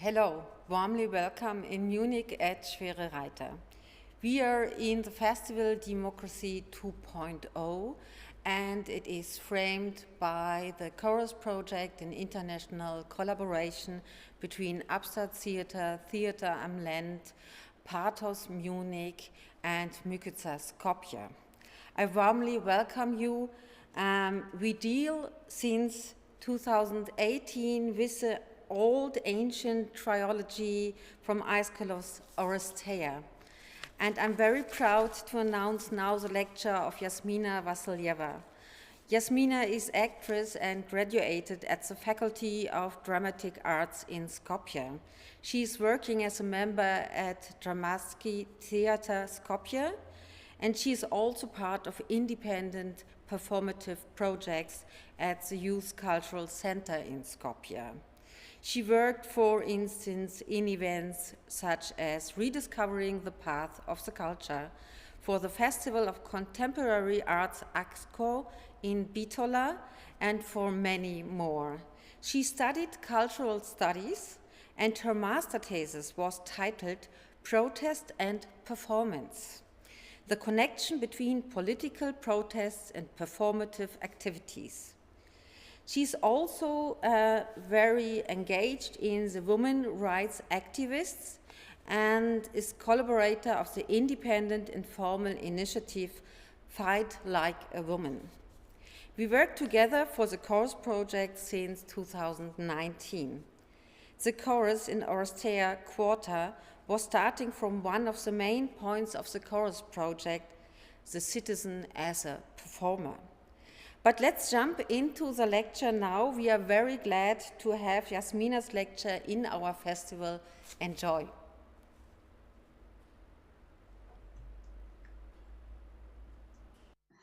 Hello, warmly welcome in Munich at Schwere Reiter. We are in the festival Democracy 2.0 and it is framed by the Chorus project in international collaboration between Abstract Theater, Theater am Land, Pathos Munich and Mykica Skopje. I warmly welcome you. We deal since 2018 with the old ancient trilogy from Aeschylus' Oresteia. And I'm very proud to announce now the lecture of Jasmina Vasileva. Jasmina is actress and graduated at the Faculty of Dramatic Arts in Skopje. She is working as a member at Dramatski Theater Skopje, and she is also part of independent performative projects at the Youth Cultural Center in Skopje. She worked, for instance, in events such as Rediscovering the Path of the Culture for the Festival of Contemporary Arts AXCO in Bitola and for many more. She studied cultural studies and her master thesis was titled Protest and Performance: The Connection Between Political Protests and Performative Activities. She's also very engaged in the women rights activists and is collaborator of the independent informal initiative Fight Like a Woman. We work together for the Chorus project since 2019. The Chorus in Oresteia Quarter was starting from one of the main points of the Chorus project, the citizen as a performer. But let's jump into the lecture now. We are very glad to have Jasmina's lecture in our festival. Enjoy.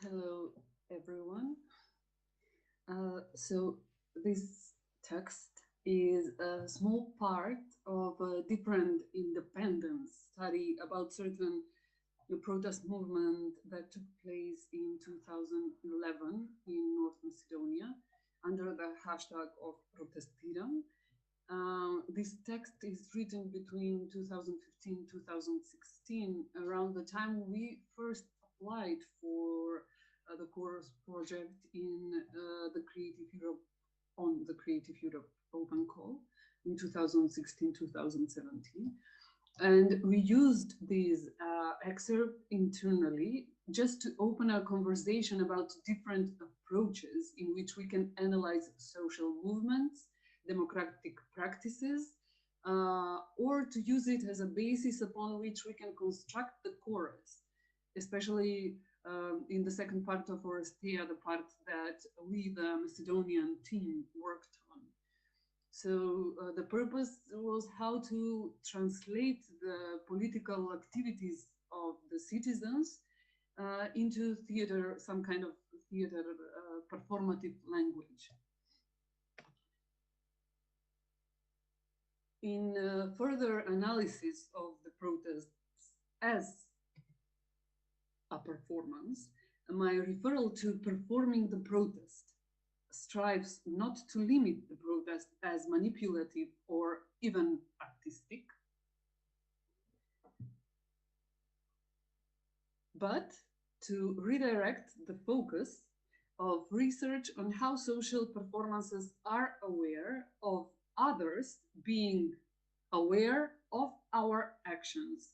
Hello, everyone. So this text is a small part of a different independence study about certain protest movement that took place in 2011 in North Macedonia under the hashtag of Protestiram. This text is written between 2015-2016, around the time we first applied for the Chorus project in the Creative Europe, on the Creative Europe Open Call in 2016-2017. And we used this excerpt internally just to open a conversation about different approaches in which we can analyze social movements, democratic practices, or to use it as a basis upon which we can construct the chorus, especially in the second part of Oresteia, the part that we, the Macedonian team, worked on. So the purpose was how to translate the political activities of the citizens into theater, some kind of theater performative language. In further analysis of the protests as a performance, my referral to performing the protest strives not to limit the protest as manipulative or even artistic, but to redirect the focus of research on how social performances are aware of others being aware of our actions.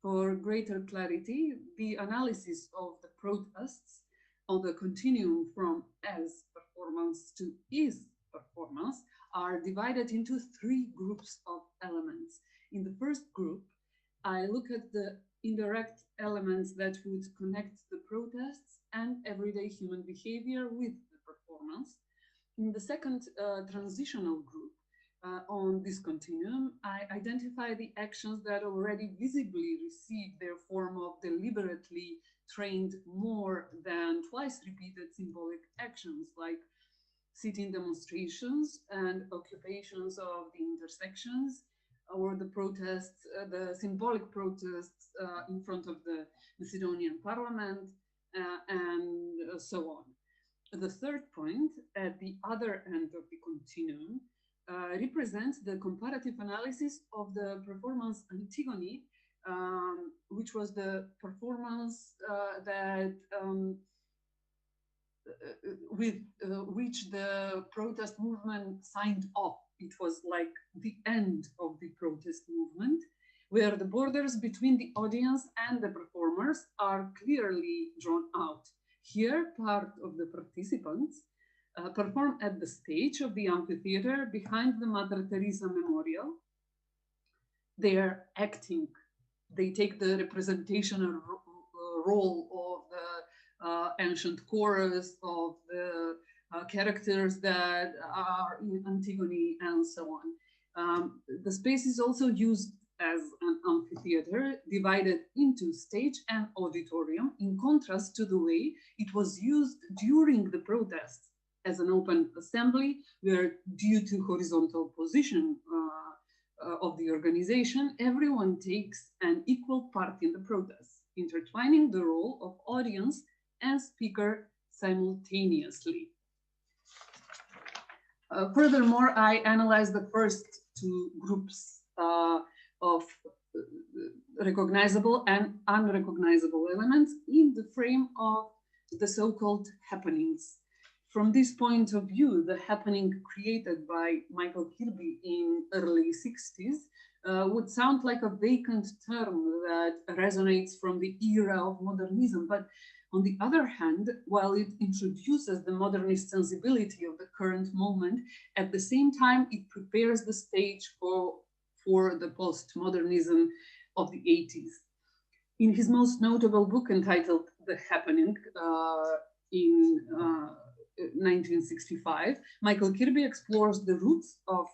For greater clarity, the analysis of the protests on the continuum from as performance to is performance are divided into three groups of elements. In the first group, I look at the indirect elements that would connect the protests and everyday human behavior with the performance. In the second transitional group, on this continuum, I identify the actions that already visibly receive their form of deliberately trained more than twice repeated symbolic actions like sitting demonstrations and occupations of the intersections, or the protests, the symbolic protests in front of the Macedonian parliament, and so on. The third point, at the other end of the continuum, represents the comparative analysis of the performance Antigone, which was the performance that with which the protest movement signed off. It was like the end of the protest movement, where the borders between the audience and the performers are clearly drawn out. Here, part of the participants perform at the stage of the amphitheater behind the Mother Teresa Memorial. They are acting. They take the representational role of the ancient chorus, of the characters that are in Antigone, and so on. The space is also used as an amphitheater, divided into stage and auditorium, in contrast to the way it was used during the protests as an open assembly, where due to horizontal position of the organization, everyone takes an equal part in the protests, intertwining the role of audience and speaker simultaneously. Furthermore, I analyzed the first two groups of recognizable and unrecognizable elements in the frame of the so-called happenings. From this point of view, the happening created by Michael Kirby in early 60s would sound like a vacant term that resonates from the era of modernism. But on the other hand, while it introduces the modernist sensibility of the current moment, at the same time, it prepares the stage for the postmodernism of the 80s. In his most notable book entitled The Happening in 1965, Michael Kirby explores the roots of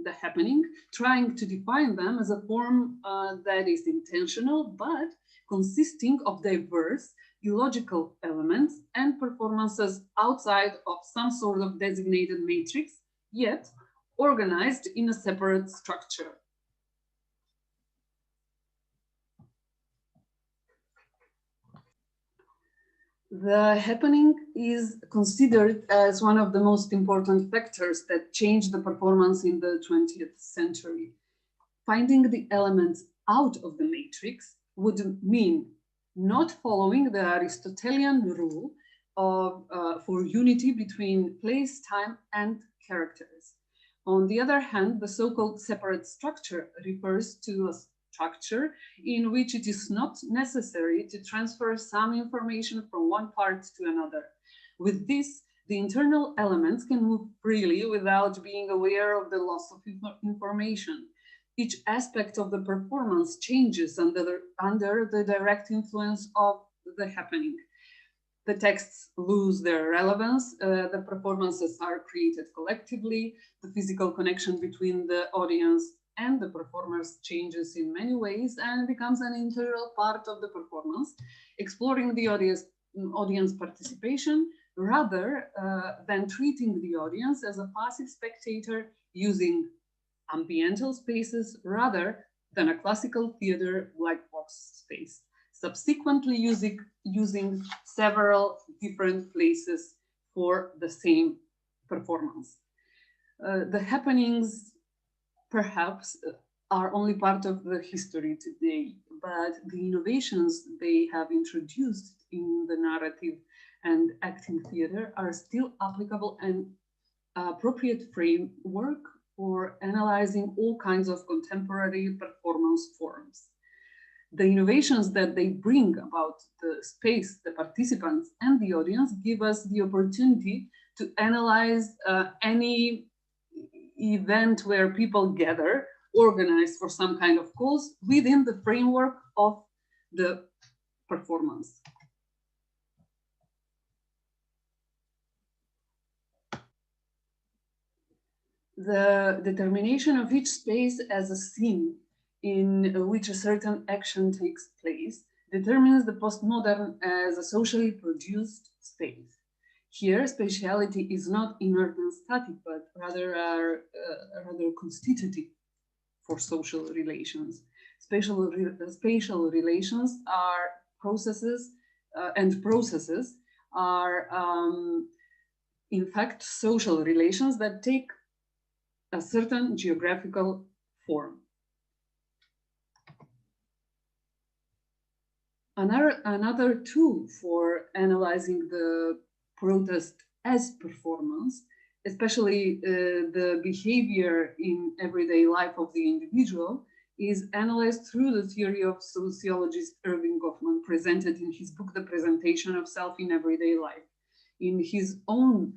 the happening, trying to define them as a form that is intentional, but consisting of diverse, illogical elements and performances outside of some sort of designated matrix, yet organized in a separate structure. The happening is considered as one of the most important factors that changed the performance in the 20th century. Finding the elements out of the matrix would mean not following the Aristotelian rule of, for unity between place, time, and characters. On the other hand, the so-called separate structure refers to a structure in which it is not necessary to transfer some information from one part to another. With this, the internal elements can move freely without being aware of the loss of information. Each aspect of the performance changes under the direct influence of the happening. The texts lose their relevance, the performances are created collectively, the physical connection between the audience and the performers changes in many ways and becomes an integral part of the performance, exploring the audience participation rather than treating the audience as a passive spectator using ambiental spaces rather than a classical theater black box space, subsequently using several different places for the same performance. The happenings perhaps are only part of the history today, but the innovations they have introduced in the narrative and acting theater are still applicable and appropriate framework for analyzing all kinds of contemporary performance forms. The innovations that they bring about the space, the participants, and the audience give us the opportunity to analyze any event where people gather, organized for some kind of cause within the framework of the performance. The determination of each space as a scene in which a certain action takes place determines the postmodern as a socially produced space. Here, spatiality is not inert and static, but rather constitutive for social relations. Spatial relations are processes, and processes are, in fact, social relations that take a certain geographical form. Another tool for analyzing the protest as performance, especially the behavior in everyday life of the individual, is analyzed through the theory of sociologist Erving Goffman, presented in his book, The Presentation of Self in Everyday Life. In his own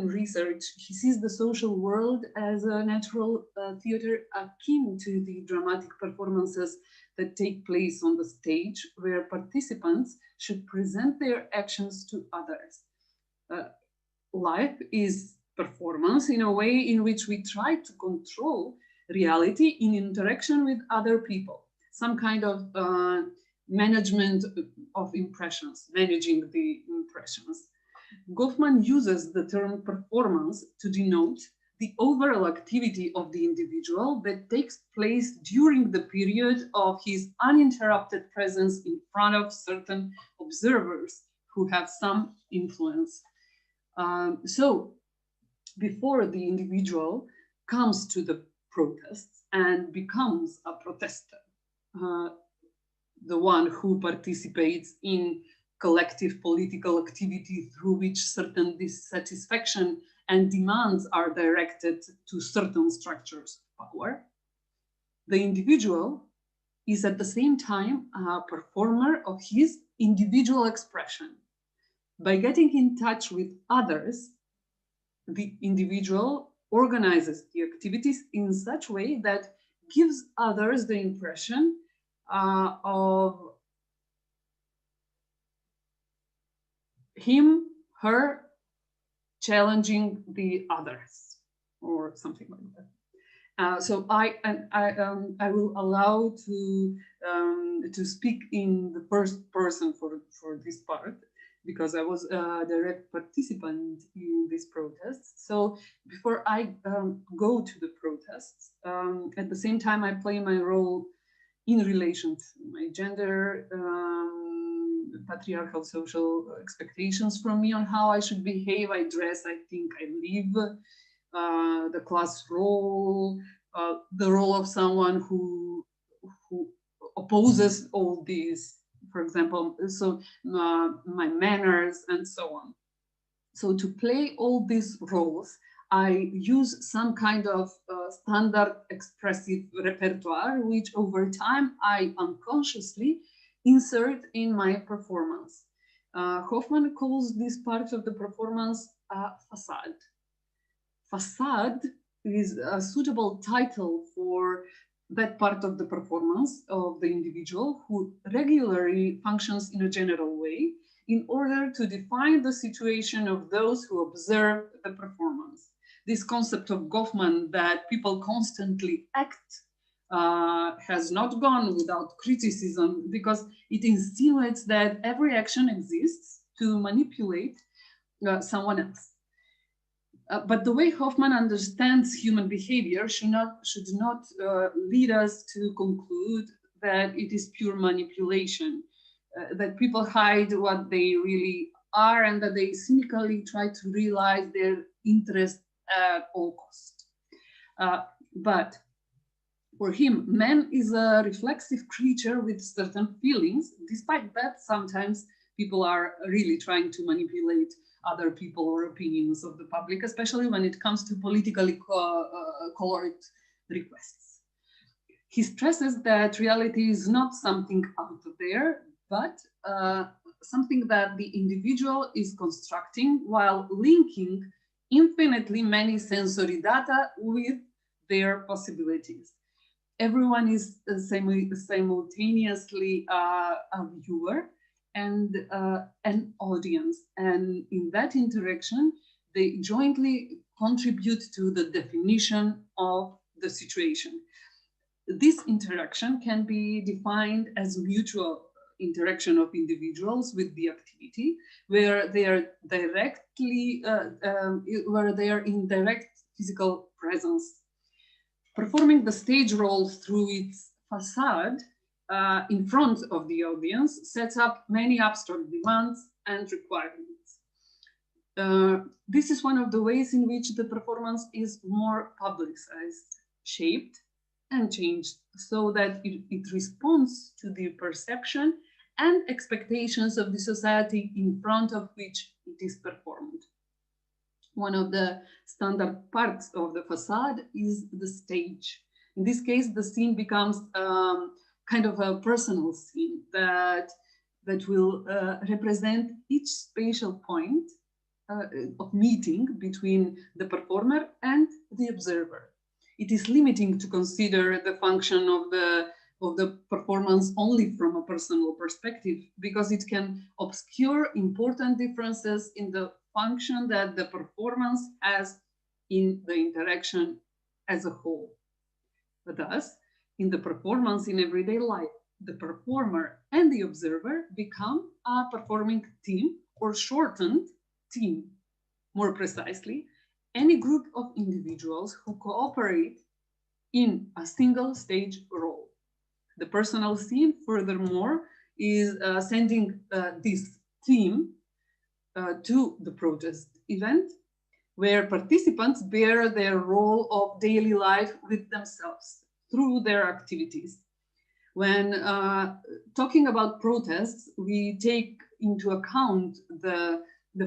research, he sees the social world as a natural theater akin to the dramatic performances that take place on the stage, where participants should present their actions to others. Life is performance in a way in which we try to control reality in interaction with other people, some kind of management of impressions, managing the impressions. Goffman uses the term performance to denote the overall activity of the individual that takes place during the period of his uninterrupted presence in front of certain observers who have some influence. So before the individual comes to the protests and becomes a protester, the one who participates in collective political activity through which certain dissatisfaction and demands are directed to certain structures of power, the individual is at the same time a performer of his individual expression. By getting in touch with others, the individual organizes the activities in such a way that gives others the impression of him, her, challenging the others, or something like that. So I will allow to speak in the first person for this part, because I was a direct participant in these protests. So before I go to the protests, at the same time I play my role in relation to my gender, patriarchal social expectations from me on how I should behave, I dress, I think, I live, the class role, the role of someone who opposes all these, for example, so my manners and so on. So to play all these roles, I use some kind of standard expressive repertoire, which over time I unconsciously insert in my performance. Goffman calls this part of the performance a facade. Facade is a suitable title for that part of the performance of the individual who regularly functions in a general way in order to define the situation of those who observe the performance. This concept of Goffman that people constantly act has not gone without criticism, because it insinuates that every action exists to manipulate someone else. But the way Goffman understands human behavior should not lead us to conclude that it is pure manipulation, that people hide what they really are and that they cynically try to realize their interest at all costs. But for him, man is a reflexive creature with certain feelings. Despite that, sometimes people are really trying to manipulate other people or opinions of the public, especially when it comes to politically colored requests. He stresses that reality is not something out there, but something that the individual is constructing while linking infinitely many sensory data with their possibilities. Everyone is simultaneously a viewer and an audience. And in that interaction, they jointly contribute to the definition of the situation. This interaction can be defined as mutual interaction of individuals with the activity, where they are directly, where they are in direct physical presence. Performing the stage role through its facade in front of the audience sets up many abstract demands and requirements. This is one of the ways in which the performance is more publicized, shaped, and changed so that it responds to the perception and expectations of the society in front of which it is performed. One of the standard parts of the facade is the stage. In this case, the scene becomes kind of a personal scene that will represent each spatial point of meeting between the performer and the observer. It is limiting to consider the function of the performance only from a personal perspective, because it can obscure important differences in the function that the performance has in the interaction as a whole. Thus, in the performance in everyday life, the performer and the observer become a performing team, or shortened team. More precisely, any group of individuals who cooperate in a single stage role. The personal scene, furthermore, is sending this team to the protest event, where participants bear their role of daily life with themselves through their activities. When talking about protests, we take into account the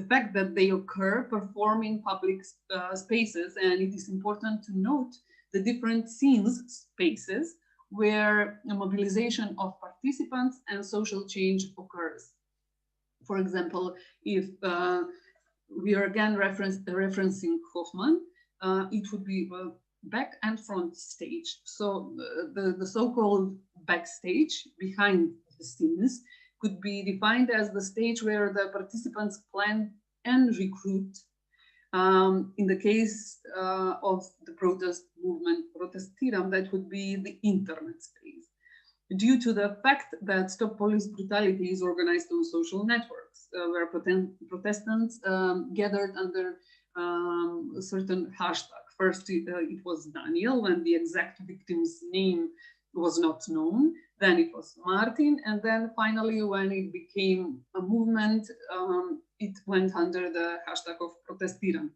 fact that they occur performing public spaces, and it is important to note the different scenes, spaces, where a mobilization of participants and social change occurs. For example, if we are again referencing Goffman, it would be back and front stage. So the so-called backstage, behind the scenes, could be defined as the stage where the participants plan and recruit. In the case of the protest movement, Oresteia, that would be the internet space. Due to the fact that Stop Police Brutality is organized on social networks, where protestants gathered under a certain hashtag. First, it was Daniel, when the exact victim's name was not known. Then it was Martin. And then finally, when it became a movement, it went under the hashtag of Protestieren.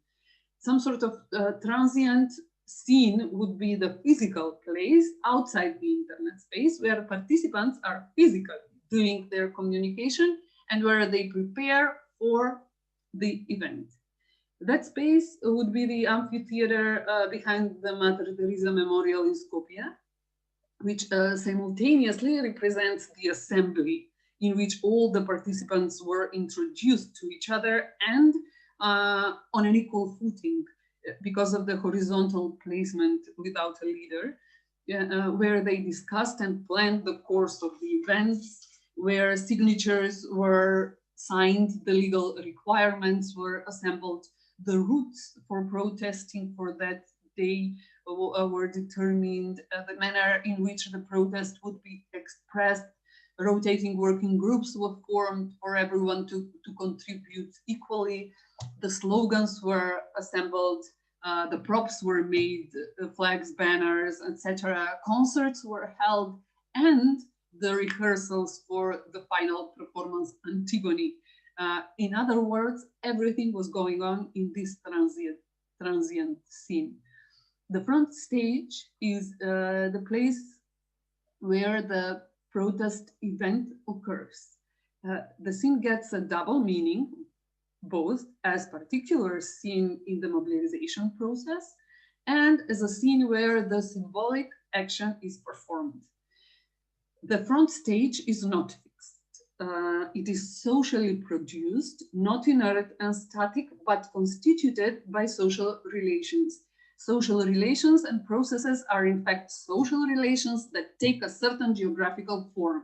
Some sort of transient scene would be the physical place outside the internet space, where participants are physically doing their communication and where they prepare for the event. That space would be the amphitheater behind the Mater Teresa Memorial in Skopje, which simultaneously represents the assembly in which all the participants were introduced to each other and on an equal footing, because of the horizontal placement without a leader, where they discussed and planned the course of the events, where signatures were signed, the legal requirements were assembled, the routes for protesting for that day were determined, the manner in which the protest would be expressed, rotating working groups were formed for everyone to contribute equally, the slogans were assembled, the props were made, flags, banners, etc. Concerts were held, and the rehearsals for the final performance, Antigone. In other words, everything was going on in this transient scene. The front stage is the place where the protest event occurs. The scene gets a double meaning, both as particular scene in the mobilization process and as a scene where the symbolic action is performed. The front stage is not fixed. It is socially produced, not inert and static, but constituted by social relations. Social relations and processes are in fact social relations that take a certain geographical form.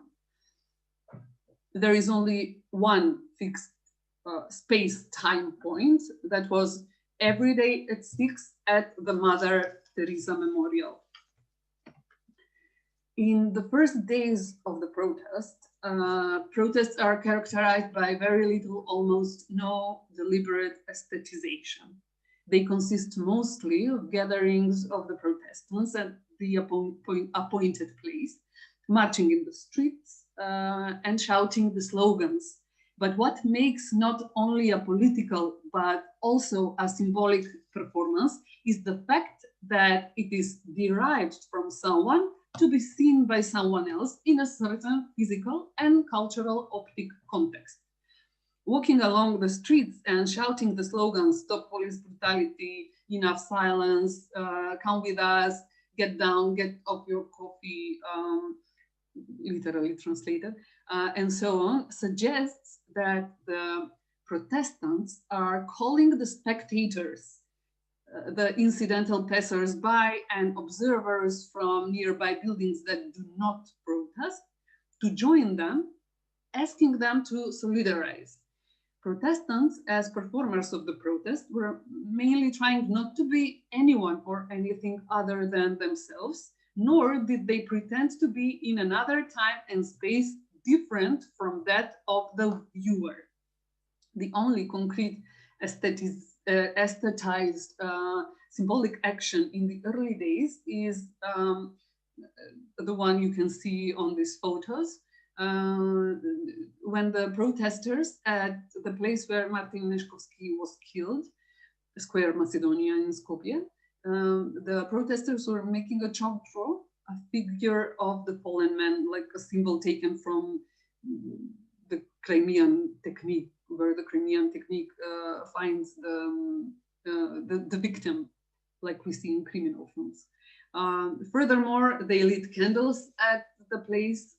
There is only one fixed space-time point, that was every day at 6 at the Mother Teresa Memorial. In the first days of the protest, protests are characterized by very little, almost no deliberate aestheticization. They consist mostly of gatherings of the protestants at the appointed place, marching in the streets and shouting the slogans, But what makes not only a political but also a symbolic performance is the fact that it is derived from someone to be seen by someone else in a certain physical and cultural optic context. Walking along the streets and shouting the slogans, "Stop police brutality," "Enough silence," "Come with us," "Get down," "Get off your coffee," literally translated, and so on, suggests that the Protestants are calling the spectators, the incidental passers-by and observers from nearby buildings that do not protest, to join them, asking them to solidarize. Protestants, as performers of the protest, were mainly trying not to be anyone or anything other than themselves, nor did they pretend to be in another time and space different from that of the viewer. The only concrete aesthetized symbolic action in the early days is the one you can see on these photos. When the protesters at the place where Martin Neshkovsky was killed, Square Macedonia in Skopje, the protesters were making a chalk draw, a figure of the fallen man, like a symbol taken from the Crimean technique, where the Crimean technique finds the victim, like we see in criminal films. Furthermore, they lit candles at the place,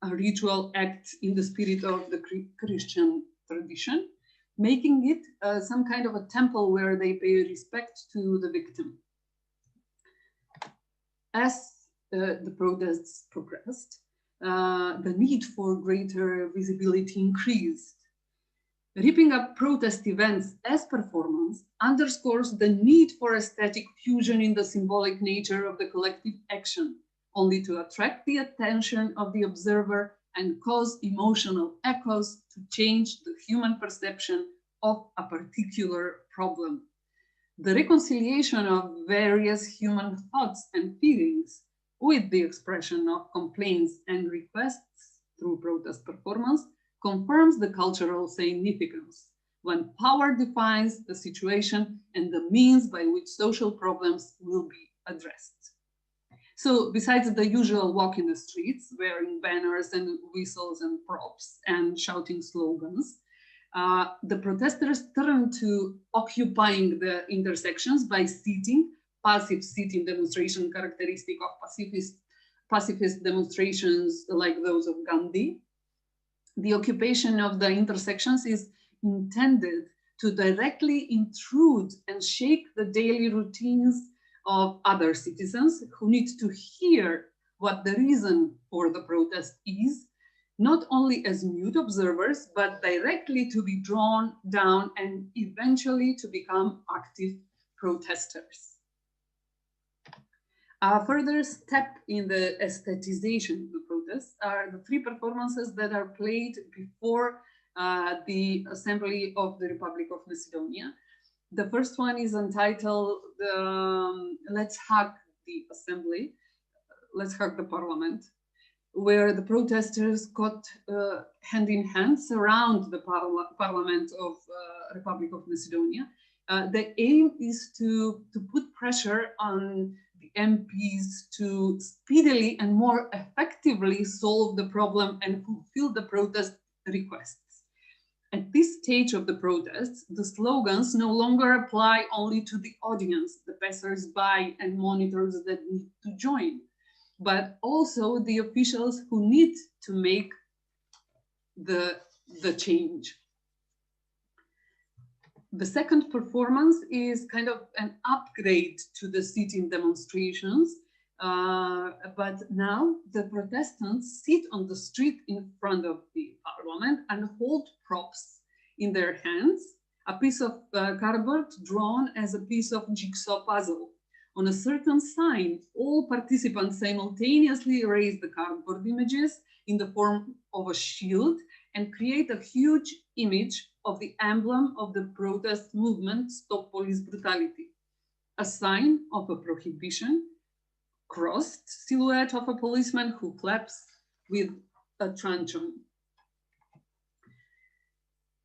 a ritual act in the spirit of the Christian tradition, making it some kind of a temple where they pay respect to the victim. As the protests progressed, the need for greater visibility increased. Ripping up protest events as performance underscores the need for aesthetic fusion in the symbolic nature of the collective action, only to attract the attention of the observer and cause emotional echoes to change the human perception of a particular problem. The reconciliation of various human thoughts and feelings with the expression of complaints and requests through protest performance confirms the cultural significance when power defines the situation and the means by which social problems will be addressed. So besides the usual walk in the streets, wearing banners and whistles and props and shouting slogans, the protesters turned to occupying the intersections by sitting, passive sitting demonstration characteristic of pacifist demonstrations like those of Gandhi. The occupation of the intersections is intended to directly intrude and shake the daily routines of other citizens who need to hear what the reason for the protest is, not only as mute observers, but directly to be drawn down and eventually to become active protesters. A further step in the aesthetization of the protests are the three performances that are played before the Assembly of the Republic of Macedonia. The first one is entitled Let's Hug the Assembly, Let's Hug the Parliament, where the protesters got hand in hand surround the Parliament of Republic of Macedonia. The aim is to put pressure on the MPs to speedily and more effectively solve the problem and fulfill the protest requests. At this stage of the protests, the slogans no longer apply only to the audience, the passers-by and monitors that need to join, but also the officials who need to make the change. The second performance is kind of an upgrade to the sitting demonstrations, but now the Protestants sit on the street in front of the parliament and hold props in their hands, a piece of cardboard drawn as a piece of jigsaw puzzle. On a certain sign, all participants simultaneously raise the cardboard images in the form of a shield and create a huge image of the emblem of the protest movement, Stop Police Brutality, a sign of a prohibition, crossed silhouette of a policeman who claps with a truncheon.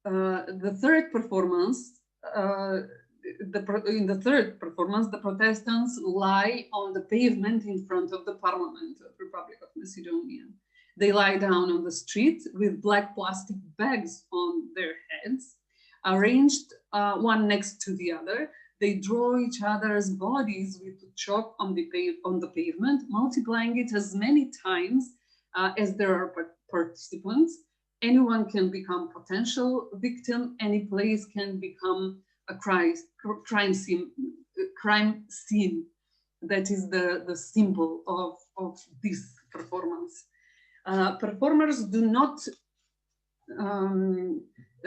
The third performance, in the third performance, the protestants lie on the pavement in front of the Parliament of the Republic of Macedonia. They lie down on the street with black plastic bags on their heads, arranged one next to the other. They draw each other's bodies with chalk on the pavement, multiplying it as many times as there are participants. Anyone can become potential victim. Any place can become a crime scene. That is the symbol of this performance. Performers do not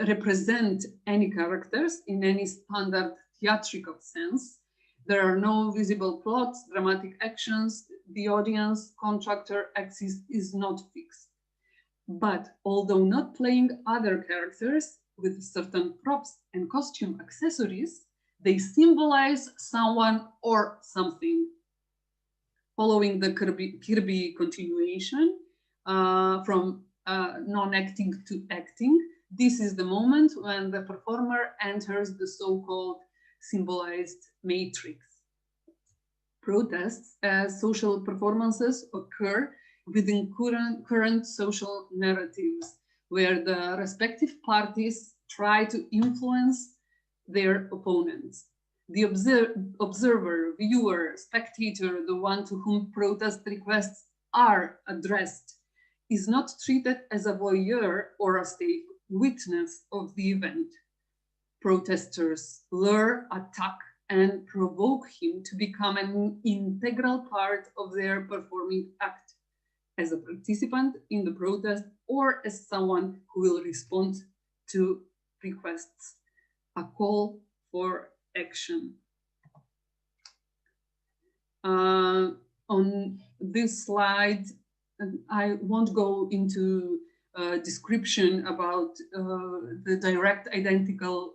represent any characters in any standard theatrical sense. There are no visible plots, dramatic actions. The audience contractor axis is not fixed. But although not playing other characters with certain props and costume accessories, they symbolize someone or something. Following the Kirby continuation from non-acting to acting, this is the moment when the performer enters the so-called symbolized matrix. Protests as social performances occur within current social narratives, where the respective parties try to influence their opponents. The observer, viewer, spectator, the one to whom protest requests are addressed, is not treated as a voyeur or a safe witness of the event. Protesters lure, attack, and provoke him to become an integral part of their performing act, as a participant in the protest or as someone who will respond to requests, a call for action. On this slide, I won't go into a description about the direct identical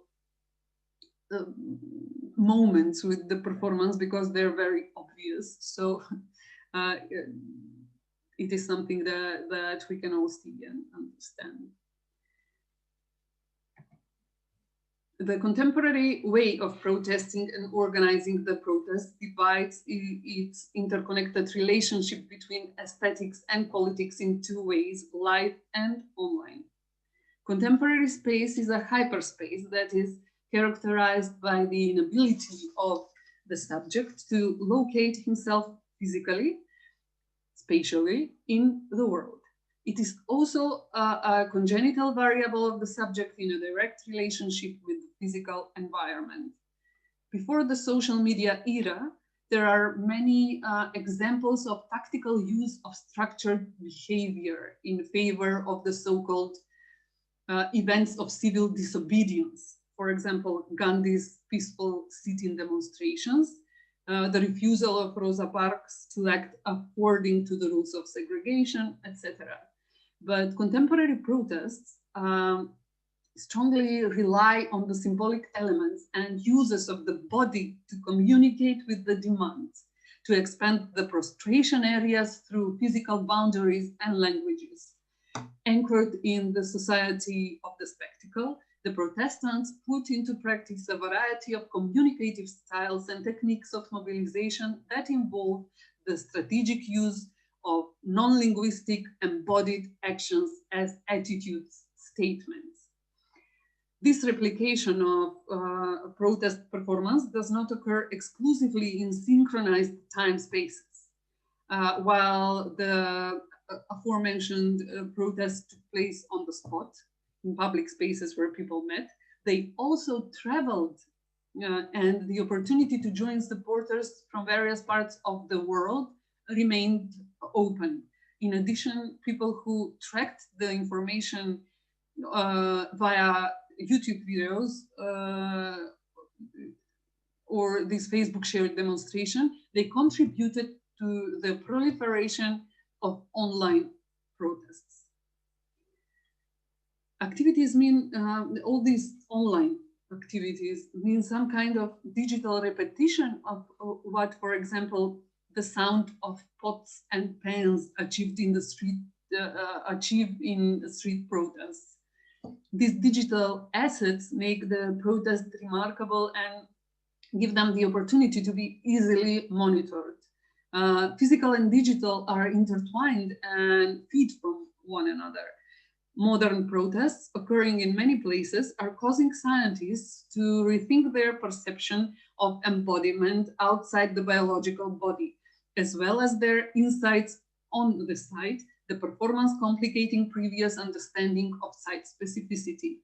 moments with the performance because they're very obvious. So it is something that we can all see and understand. The contemporary way of protesting and organizing the protest divides its interconnected relationship between aesthetics and politics in two ways, live and online. Contemporary space is a hyperspace that is characterized by the inability of the subject to locate himself physically, spatially in the world. It is also a congenital variable of the subject in a direct relationship with the physical environment. Before the social media era, there are many examples of tactical use of structured behavior in favor of the so-called events of civil disobedience. For example, Gandhi's peaceful sit-in demonstrations, the refusal of Rosa Parks to act according to the rules of segregation, etc. But contemporary protests strongly rely on the symbolic elements and uses of the body to communicate with the demands, to expand the prostration areas through physical boundaries and languages. Anchored in the society of the spectacle, the Protestants put into practice a variety of communicative styles and techniques of mobilization that involve the strategic use of non-linguistic embodied actions as attitudes statements. This replication of protest performance does not occur exclusively in synchronized time spaces. While the aforementioned protests took place on the spot, in public spaces where people met, they also traveled and the opportunity to join supporters from various parts of the world remained open. In addition, people who tracked the information via YouTube videos or this Facebook shared demonstration, they contributed to the proliferation of online protests. Activities mean, all these online activities mean some kind of digital repetition of what, for example, the sound of pots and pans achieved in the street, achieved in street protests. These digital assets make the protest remarkable and give them the opportunity to be easily monitored. Physical and digital are intertwined and feed from one another. Modern protests occurring in many places are causing scientists to rethink their perception of embodiment outside the biological body, as well as their insights on the site, the performance complicating previous understanding of site specificity.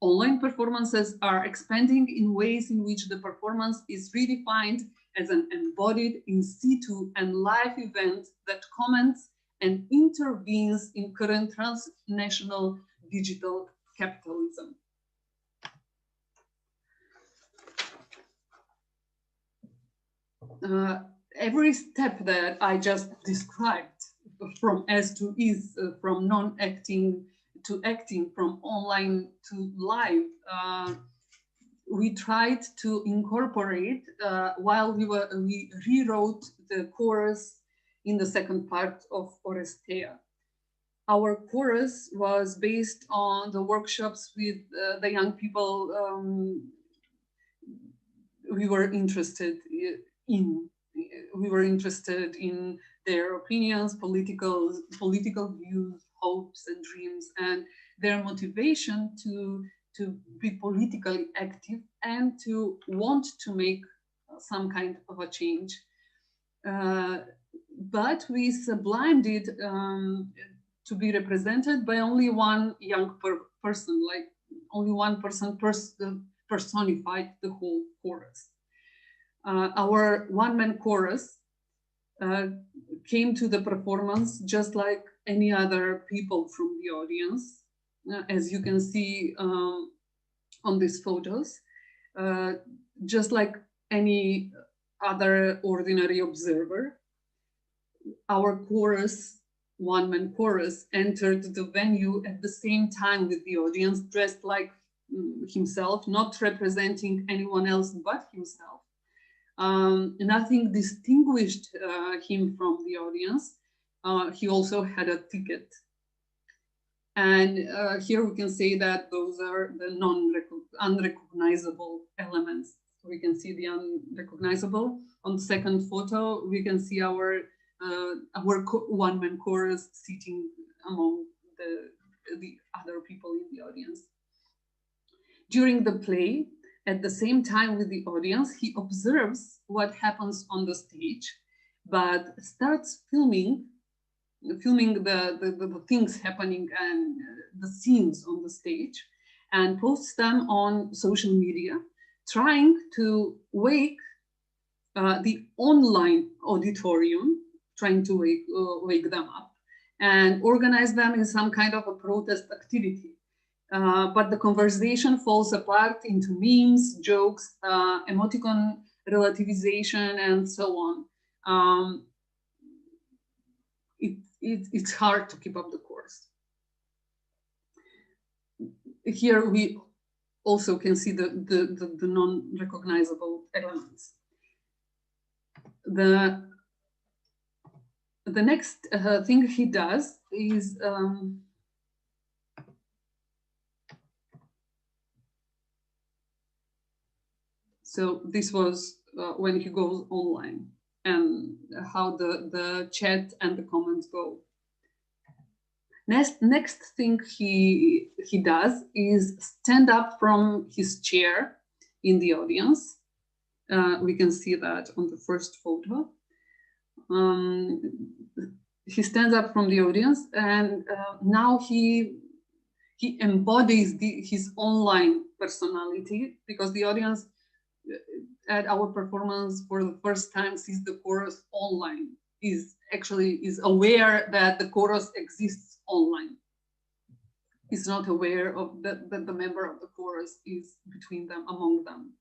Online performances are expanding in ways in which the performance is redefined as an embodied in situ and live event that comments and intervenes in current transnational digital capitalism. Every step that I just described, from as to is, from non-acting to acting, from online to live, we tried to incorporate while we rewrote the chorus in the second part of Oresteia. Our chorus was based on the workshops with the young people we were interested in. We were interested in their opinions, political views, hopes and dreams, and their motivation to be politically active and to want to make some kind of a change. But we sublimed it to be represented by only one young person, like only one person personified the whole chorus. Our one-man chorus came to the performance just like any other people from the audience, as you can see on these photos, just like any other ordinary observer. Our chorus, one-man chorus, entered the venue at the same time with the audience, dressed like himself, not representing anyone else but himself. Nothing distinguished him from the audience. He also had a ticket. And here we can say that those are the unrecognizable elements. We can see the unrecognizable. On the second photo, we can see our one-man chorus sitting among the other people in the audience. During the play, at the same time with the audience, he observes what happens on the stage, but starts filming the things happening and the scenes on the stage, and posts them on social media, trying to wake the online auditorium, trying to wake them up and organize them in some kind of a protest activity. But the conversation falls apart into memes, jokes, emoticon relativization, and so on. It's hard to keep up the course. Here we also can see the non-recognizable elements. The next thing he does is so this was when he goes online, and how the chat and the comments go. Next thing he does is stand up from his chair in the audience. We can see that on the first photo. He stands up from the audience, and now he embodies his online personality, because the audience at our performance for the first time sees the chorus online, is aware that the chorus exists online. Is not aware of that the member of the chorus is between them, among them.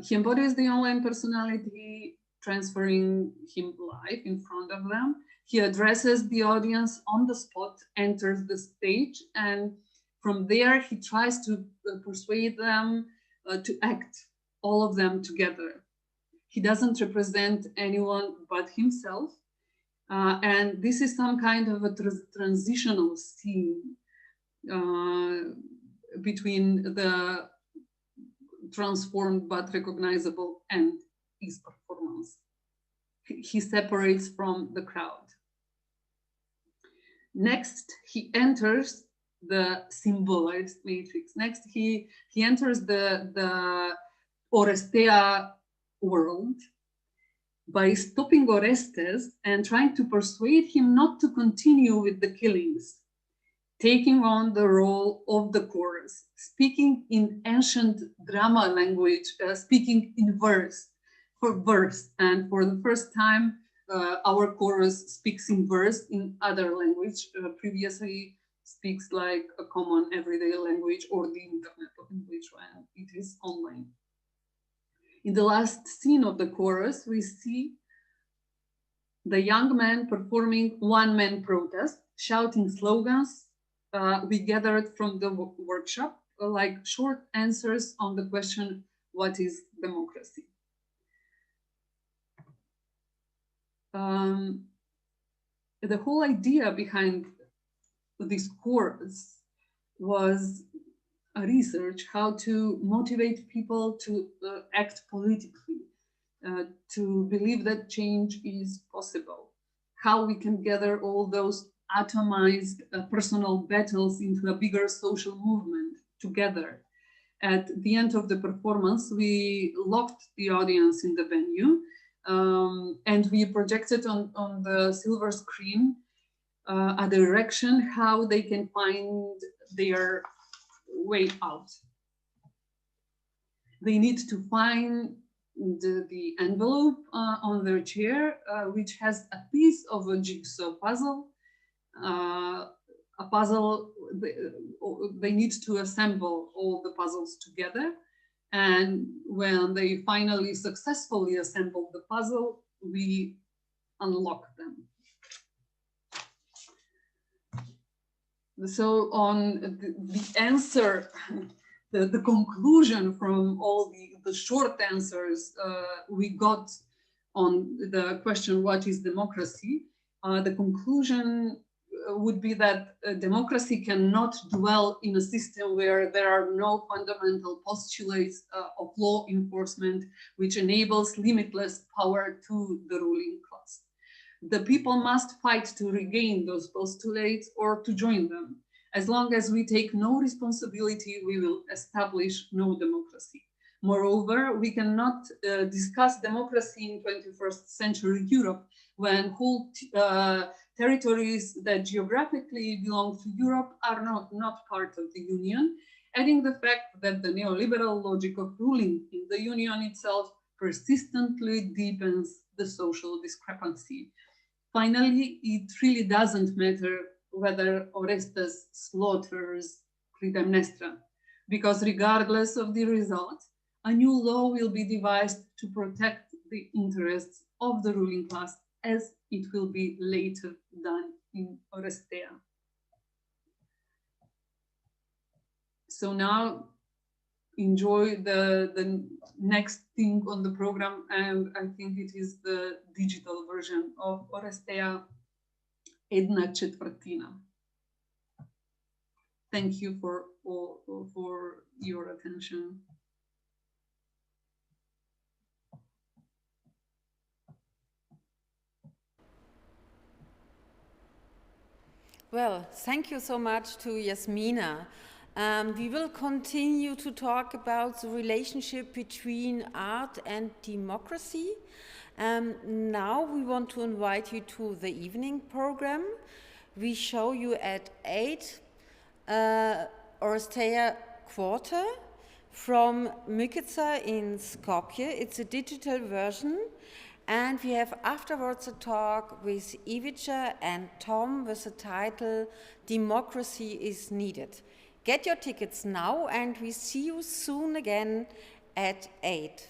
He embodies the online personality, transferring him live in front of them. He addresses the audience on the spot, enters the stage, and from there he tries to persuade them to act, all of them together. He doesn't represent anyone but himself. And this is some kind of a transitional scene between the transformed but recognizable and his performance. He separates from the crowd. Next, he enters the symbolized matrix. Next, he enters the Oresteia world by stopping Orestes and trying to persuade him not to continue with the killings, taking on the role of the chorus, speaking in ancient drama language, speaking in verse, and for the first time, our chorus speaks in verse in other language. Previously speaks like a common everyday language or the internet language when it is online. In the last scene of the chorus, we see the young man performing one-man protest, shouting slogans we gathered from the workshop, like short answers on the question, what is democracy? The whole idea behind this course was a research how to motivate people to act politically, to believe that change is possible, how we can gather all those atomized personal battles into a bigger social movement together. At the end of the performance, we locked the audience in the venue, and we projected on the silver screen a direction how they can find their way out. They need to find the envelope on their chair, which has a piece of a jigsaw puzzle. A puzzle, they need to assemble all the puzzles together. And when they finally successfully assemble the puzzle, we unlock them. So on the answer, the conclusion from all the short answers we got on the question, what is democracy? The conclusion would be that democracy cannot dwell in a system where there are no fundamental postulates of law enforcement, which enables limitless power to the ruling class. The people must fight to regain those postulates or to join them. As long as we take no responsibility, we will establish no democracy. Moreover, we cannot discuss democracy in 21st century Europe when whole territories that geographically belong to Europe are not part of the Union, adding the fact that the neoliberal logic of ruling in the Union itself persistently deepens the social discrepancy. Finally, it really doesn't matter whether Orestes slaughters Clytemnestra, because regardless of the result, a new law will be devised to protect the interests of the ruling class, as it will be later done in Oresteia. So now enjoy the next thing on the program, and I think it is the digital version of Oresteia, Една четвъртина. Thank you for your attention. Well, thank you so much to Jasmina. We will continue to talk about the relationship between art and democracy. Now we want to invite you to the evening program. We show you at 8 Oresteia Quarter from Mykica in Skopje. It's a digital version. And we have afterwards a talk with Ivica and Tom with the title Democracy is Needed. Get your tickets now, and we see you soon again at 8.